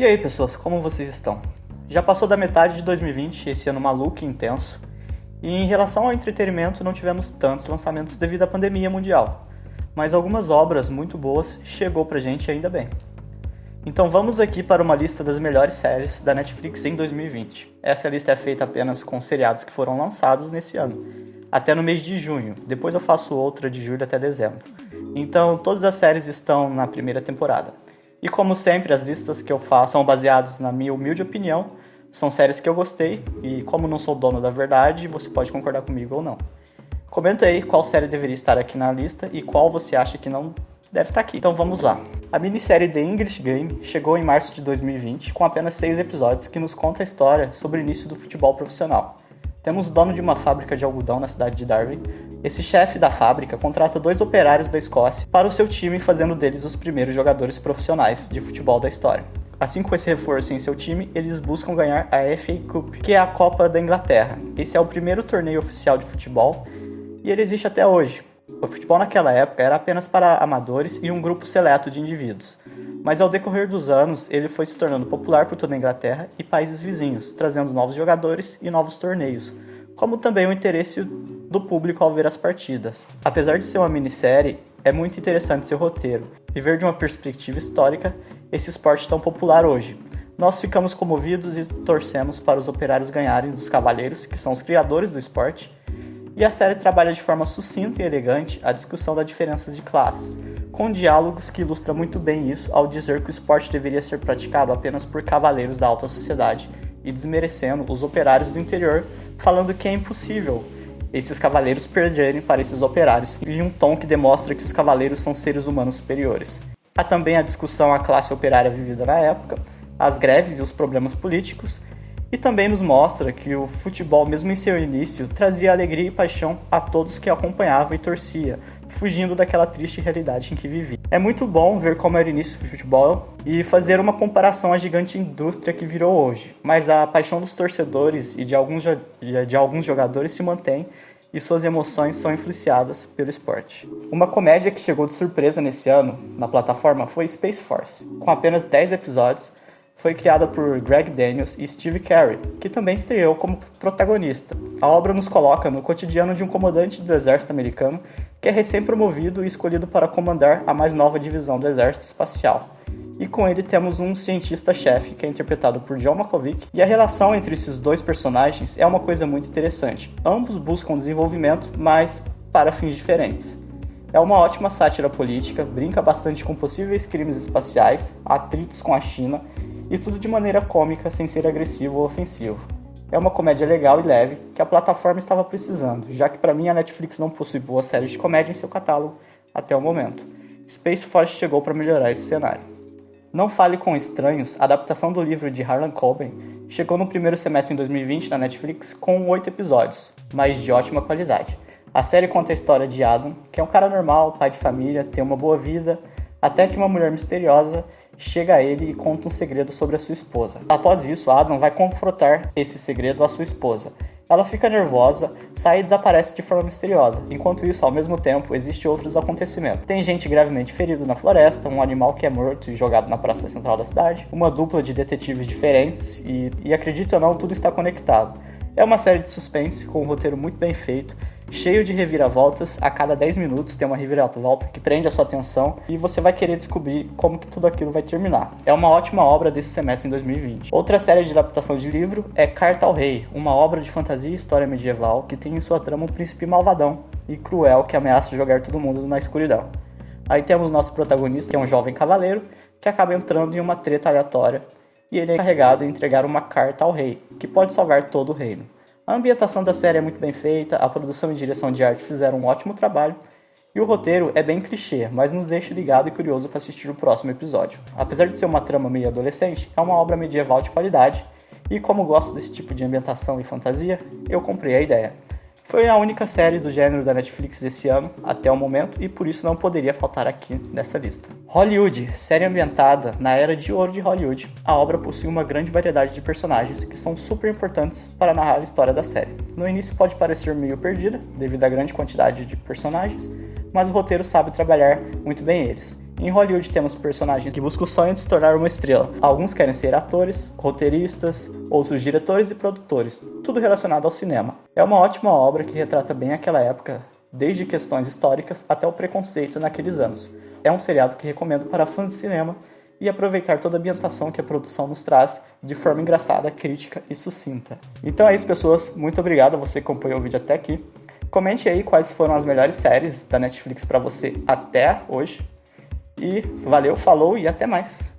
E aí, pessoas, como vocês estão? Já passou da metade de 2020, esse ano maluco e intenso, e em relação ao entretenimento não tivemos tantos lançamentos devido à pandemia mundial, mas algumas obras muito boas chegou pra gente ainda bem. Então vamos aqui para uma lista das melhores séries da Netflix em 2020. Essa lista é feita apenas com seriados que foram lançados nesse ano, até no mês de junho, depois eu faço outra de julho até dezembro. Então todas as séries estão na primeira temporada. E como sempre, as listas que eu faço são baseadas na minha humilde opinião, são séries que eu gostei, e como não sou dono da verdade, você pode concordar comigo ou não. Comenta aí qual série deveria estar aqui na lista e qual você acha que não deve estar aqui. Então vamos lá. A minissérie The English Game chegou em março de 2020 com apenas 6 episódios que nos conta a história sobre o início do futebol profissional. Temos o dono de uma fábrica de algodão na cidade de Darwin. Esse chefe da fábrica contrata 2 operários da Escócia para o seu time, fazendo deles os primeiros jogadores profissionais de futebol da história. Assim, com esse reforço em seu time, eles buscam ganhar a FA Cup, que é a Copa da Inglaterra. Esse é o primeiro torneio oficial de futebol e ele existe até hoje. O futebol naquela época era apenas para amadores e um grupo seleto de indivíduos. Mas ao decorrer dos anos, ele foi se tornando popular por toda a Inglaterra e países vizinhos, trazendo novos jogadores e novos torneios, como também o interesse do público ao ver as partidas. Apesar de ser uma minissérie, é muito interessante seu roteiro, e ver de uma perspectiva histórica esse esporte tão popular hoje. Nós ficamos comovidos e torcemos para os operários ganharem dos cavaleiros, que são os criadores do esporte, e a série trabalha de forma sucinta e elegante a discussão das diferenças de classes, com diálogos que ilustram muito bem isso ao dizer que o esporte deveria ser praticado apenas por cavaleiros da alta sociedade e desmerecendo os operários do interior, falando que é impossível esses cavaleiros perderem para esses operários, em um tom que demonstra que os cavaleiros são seres humanos superiores. Há também a discussão à classe operária vivida na época, as greves e os problemas políticos, e também nos mostra que o futebol, mesmo em seu início, trazia alegria e paixão a todos que acompanhavam e torcia, fugindo daquela triste realidade em que vivia. É muito bom ver como era o início do futebol e fazer uma comparação à gigante indústria que virou hoje, mas a paixão dos torcedores e de alguns jogadores se mantém e suas emoções são influenciadas pelo esporte. Uma comédia que chegou de surpresa nesse ano na plataforma foi Space Force, com apenas 10 episódios. Foi criada por Greg Daniels e Steve Carey, que também estreou como protagonista. A obra nos coloca no cotidiano de um comandante do exército americano que é recém-promovido e escolhido para comandar a mais nova divisão do exército espacial. E com ele temos um cientista-chefe, que é interpretado por John Malkovich, e a relação entre esses dois personagens é uma coisa muito interessante. Ambos buscam desenvolvimento, mas para fins diferentes. É uma ótima sátira política, brinca bastante com possíveis crimes espaciais, atritos com a China, e tudo de maneira cômica, sem ser agressivo ou ofensivo. É uma comédia legal e leve, que a plataforma estava precisando, já que para mim a Netflix não possui boas séries de comédia em seu catálogo até o momento. Space Force chegou para melhorar esse cenário. Não Fale com Estranhos, a adaptação do livro de Harlan Coben, chegou no primeiro semestre em 2020 na Netflix com 8 episódios, mas de ótima qualidade. A série conta a história de Adam, que é um cara normal, pai de família, tem uma boa vida, até que uma mulher misteriosa chega a ele e conta um segredo sobre a sua esposa. Após isso, Adam vai confrontar esse segredo à sua esposa. Ela fica nervosa, sai e desaparece de forma misteriosa. Enquanto isso, ao mesmo tempo, existem outros acontecimentos. Tem gente gravemente ferida na floresta, um animal que é morto e jogado na praça central da cidade, uma dupla de detetives diferentes e acredite ou não, tudo está conectado. É uma série de suspense com um roteiro muito bem feito, cheio de reviravoltas. A cada 10 minutos tem uma reviravolta que prende a sua atenção e você vai querer descobrir como que tudo aquilo vai terminar. É uma ótima obra desse semestre em 2020. Outra série de adaptação de livro é Carta ao Rei, uma obra de fantasia e história medieval que tem em sua trama um príncipe malvadão e cruel que ameaça jogar todo mundo na escuridão. Aí temos nosso protagonista, que é um jovem cavaleiro, que acaba entrando em uma treta aleatória e ele é encarregado de entregar uma carta ao rei, que pode salvar todo o reino. A ambientação da série é muito bem feita, a produção e direção de arte fizeram um ótimo trabalho, e o roteiro é bem clichê, mas nos deixa ligado e curioso para assistir o próximo episódio. Apesar de ser uma trama meio adolescente, é uma obra medieval de qualidade, e como gosto desse tipo de ambientação e fantasia, eu comprei a ideia. Foi a única série do gênero da Netflix esse ano, até o momento, e por isso não poderia faltar aqui nessa lista. Hollywood, série ambientada na era de ouro de Hollywood. A obra possui uma grande variedade de personagens que são super importantes para narrar a história da série. No início pode parecer meio perdida, devido à grande quantidade de personagens, mas o roteiro sabe trabalhar muito bem eles. Em Hollywood temos personagens que buscam o sonho de se tornar uma estrela. Alguns querem ser atores, roteiristas, outros diretores e produtores, tudo relacionado ao cinema. É uma ótima obra que retrata bem aquela época, desde questões históricas até o preconceito naqueles anos. É um seriado que recomendo para fãs de cinema e aproveitar toda a ambientação que a produção nos traz de forma engraçada, crítica e sucinta. Então é isso, pessoas. Muito obrigado a você que acompanhou o vídeo até aqui. Comente aí quais foram as melhores séries da Netflix para você até hoje. E valeu, falou e até mais!